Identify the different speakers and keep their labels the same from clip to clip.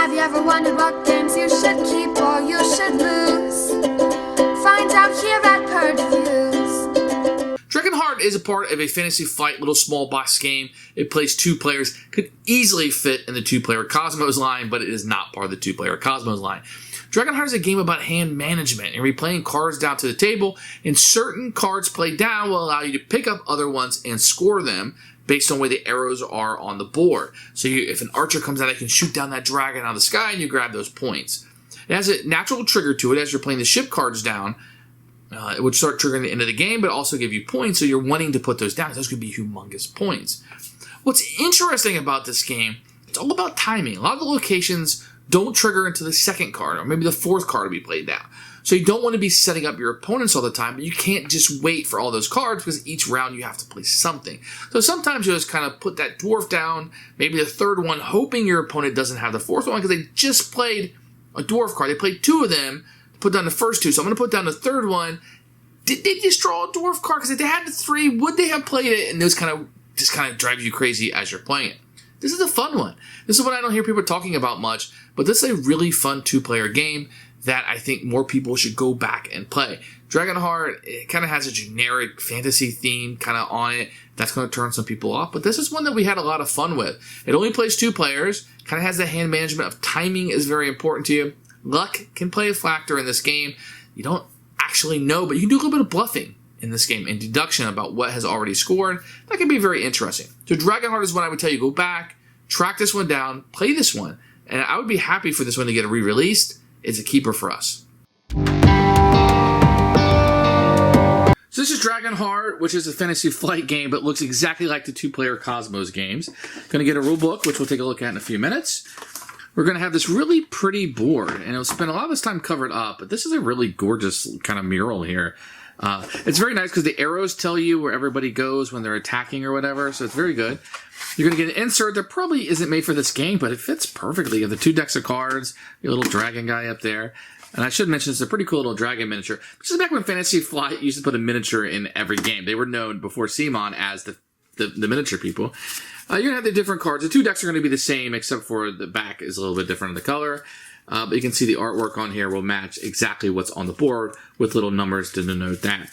Speaker 1: Have you ever wondered what games you should keep or you should lose? Find out here at Purge Reviews.
Speaker 2: Dragonheart is a part of a fantasy flight little small box game. It plays 2 players, could easily fit in the 2-player Cosmos line, but it is not part of the 2-player Cosmos line. Dragonheart is a game about hand management and replaying cards down to the table, and certain cards played down will allow you to pick up other ones and score them based on where the arrows are on the board. So if an archer comes out, it can shoot down that dragon out of the sky and you grab those points. It has a natural trigger to it as you're playing the ship cards down. It would start triggering the end of the game, but also give you points, so you're wanting to put those down. Those could be humongous points. What's interesting about this game, it's all about timing. A lot of the locations don't trigger until the 2nd card, or maybe the 4th card will be played down. So you don't want to be setting up your opponents all the time, but you can't just wait for all those cards because each round you have to play something. So sometimes you just kind of put that dwarf down, maybe the 3rd one, hoping your opponent doesn't have the 4th one because they just played a dwarf card. They played 2 of them, put down the first 2, so I'm going to put down the 3rd one. Did they just draw a dwarf card? Because if they had the 3, would they have played it? And this kind of drives you crazy as you're playing it. This is a fun one. This is what I don't hear people talking about much, but this is a really fun 2-player game that I think more people should go back and play. Dragonheart, it kind of has a generic fantasy theme kind of on it. That's going to turn some people off, but this is one that we had a lot of fun with. It only plays 2 players, kind of has the hand management of timing is very important to you. Luck can play a factor in this game. You don't actually know, but you can do a little bit of bluffing in this game and deduction about what has already scored. That can be very interesting. So Dragonheart is one I would tell you, go back, track this one down, play this one, and I would be happy for this one to get re-released. It's a keeper for us. So this is Dragonheart, which is a fantasy flight game, but looks exactly like the 2-player Cosmos games. Going to get a rule book, which we'll take a look at in a few minutes. We're going to have this really pretty board, and it'll spend a lot of this time covered up, but this is a really gorgeous kind of mural here. It's very nice because the arrows tell you where everybody goes when they're attacking or whatever, so it's very good. You're going to get an insert that probably isn't made for this game, but it fits perfectly. You have the 2 decks of cards, your little dragon guy up there. And I should mention, it's a pretty cool little dragon miniature. This is back when Fantasy Flight used to put a miniature in every game. They were known before CMON as the miniature people. You're going to have the different cards. The 2 decks are going to be the same, except for the back is a little bit different in the color. But you can see the artwork on here will match exactly what's on the board with little numbers to denote that.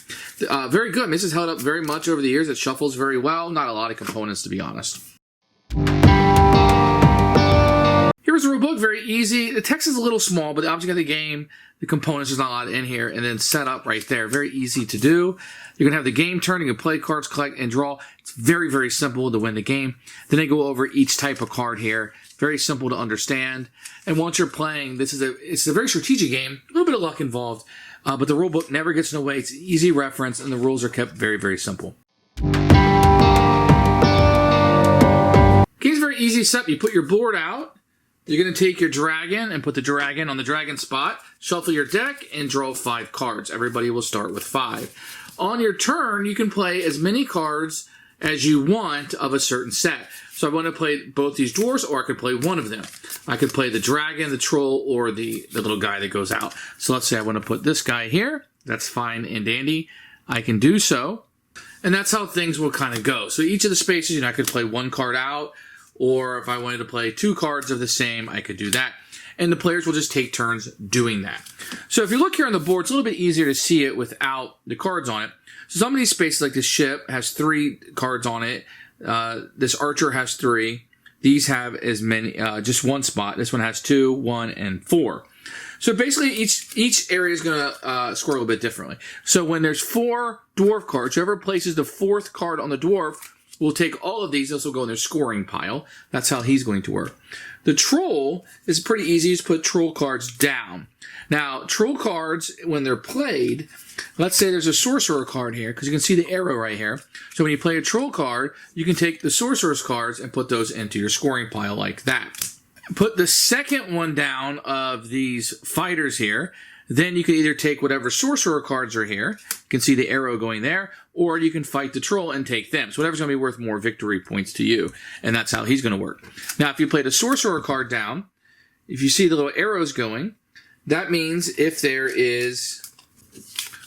Speaker 2: Very good. This has held up very much over the years. It shuffles very well. Not a lot of components, to be honest. Here's the rulebook, very easy. The text is a little small, but the object of the game, the components, there's not a lot in here, and then set up right there. Very easy to do. You're going to have the game turn. You can play cards, collect, and draw. It's very, very simple to win the game. Then they go over each type of card here. Very simple to understand. And once you're playing, it's a very strategic game. A little bit of luck involved, but the rulebook never gets in the way. It's easy reference, and the rules are kept very, very simple. Game's very easy setup. You put your board out. You're going to take your dragon and put the dragon on the dragon spot, shuffle your deck, and draw 5 cards. Everybody will start with 5. On your turn, you can play as many cards as you want of a certain set. So I want to play both these dwarves, or I could play one of them. I could play the dragon, the troll, or the little guy that goes out. So let's say I want to put this guy here. That's fine and dandy. I can do so. And that's how things will kind of go. So each of the spaces, I could play 1 card out, or if I wanted to play 2 cards of the same, I could do that. And the players will just take turns doing that. So if you look here on the board, it's a little bit easier to see it without the cards on it. So some of these spaces, like this ship, has 3 cards on it. This archer has 3. These have as many, just 1 spot. This one has 2, 1, and 4. So basically, each area is going to score a little bit differently. So when there's 4 dwarf cards, whoever places the 4th card on the dwarf will take all of these. This will go in their scoring pile. That's how he's going to work. The troll is pretty easy. Just put troll cards down. Now, troll cards, when they're played, let's say there's a sorcerer card here, because you can see the arrow right here. So when you play a troll card, you can take the sorcerer's cards and put those into your scoring pile like that. Put the second one down of these fighters here. Then you can either take whatever sorcerer cards are here. You can see the arrow going there. Or you can fight the troll and take them. So whatever's going to be worth more victory points to you. And that's how he's going to work. Now, if you played a sorcerer card down, if you see the little arrows going, that means if there is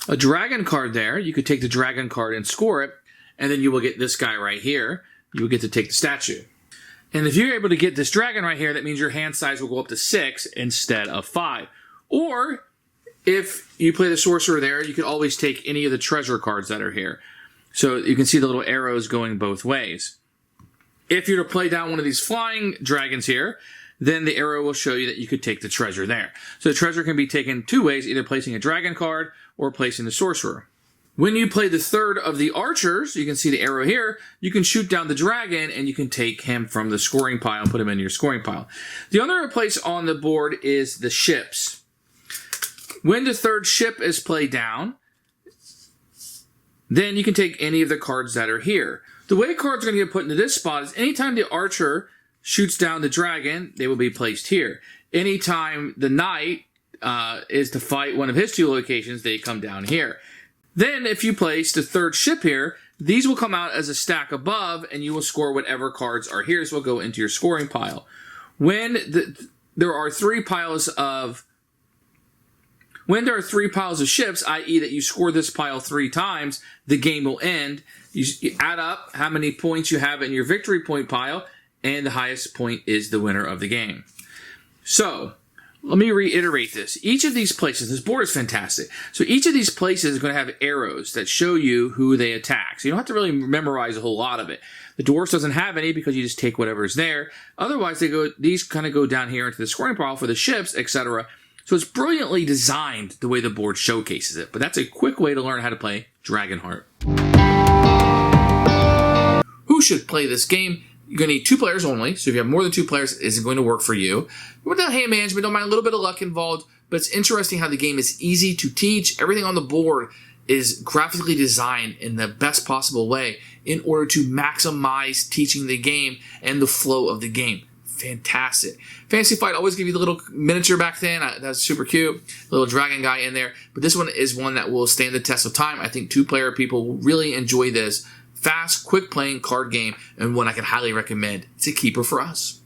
Speaker 2: a dragon card there, you could take the dragon card and score it. And then you will get this guy right here. You will get to take the statue. And if you're able to get this dragon right here, that means your hand size will go up to 6 instead of 5. Or if you play the sorcerer there, you can always take any of the treasure cards that are here. So you can see the little arrows going both ways. If you're to play down one of these flying dragons here, then the arrow will show you that you could take the treasure there. So the treasure can be taken 2 ways, either placing a dragon card or placing the sorcerer. When you play the third of the archers, you can see the arrow here, you can shoot down the dragon and you can take him from the scoring pile and put him in your scoring pile. The other place on the board is the ships. When the third ship is played down, then you can take any of the cards that are here. The way cards are going to get put into this spot is anytime the archer shoots down the dragon, they will be placed here. Anytime the knight is to fight one of his 2 locations, they come down here. Then, if you place the third ship here, these will come out as a stack above, and you will score whatever cards are here. So will go into your scoring pile. When there are 3 piles of ships, i.e. that you score this pile 3 times, the game will end. You add up how many points you have in your victory point pile, and the highest point is the winner of the game. So, let me reiterate this. Each of these places, this board is fantastic. So each of these places is going to have arrows that show you who they attack. So you don't have to really memorize a whole lot of it. The dwarf doesn't have any because you just take whatever's there. Otherwise, these kind of go down here into the scoring pile for the ships, etc. So it's brilliantly designed the way the board showcases it. But that's a quick way to learn how to play Dragonheart. Who should play this game? You're going to need 2 players only, so if you have more than 2 players, it isn't going to work for you. Without hand management, don't mind a little bit of luck involved, but it's interesting how the game is easy to teach. Everything on the board is graphically designed in the best possible way in order to maximize teaching the game and the flow of the game. Fantastic. Fantasy Flight always give you the little miniature back then. That's super cute. Little dragon guy in there. But this one is one that will stand the test of time. I think 2-player people will really enjoy this. Fast, quick playing card game, and one I can highly recommend. It's a keeper for us.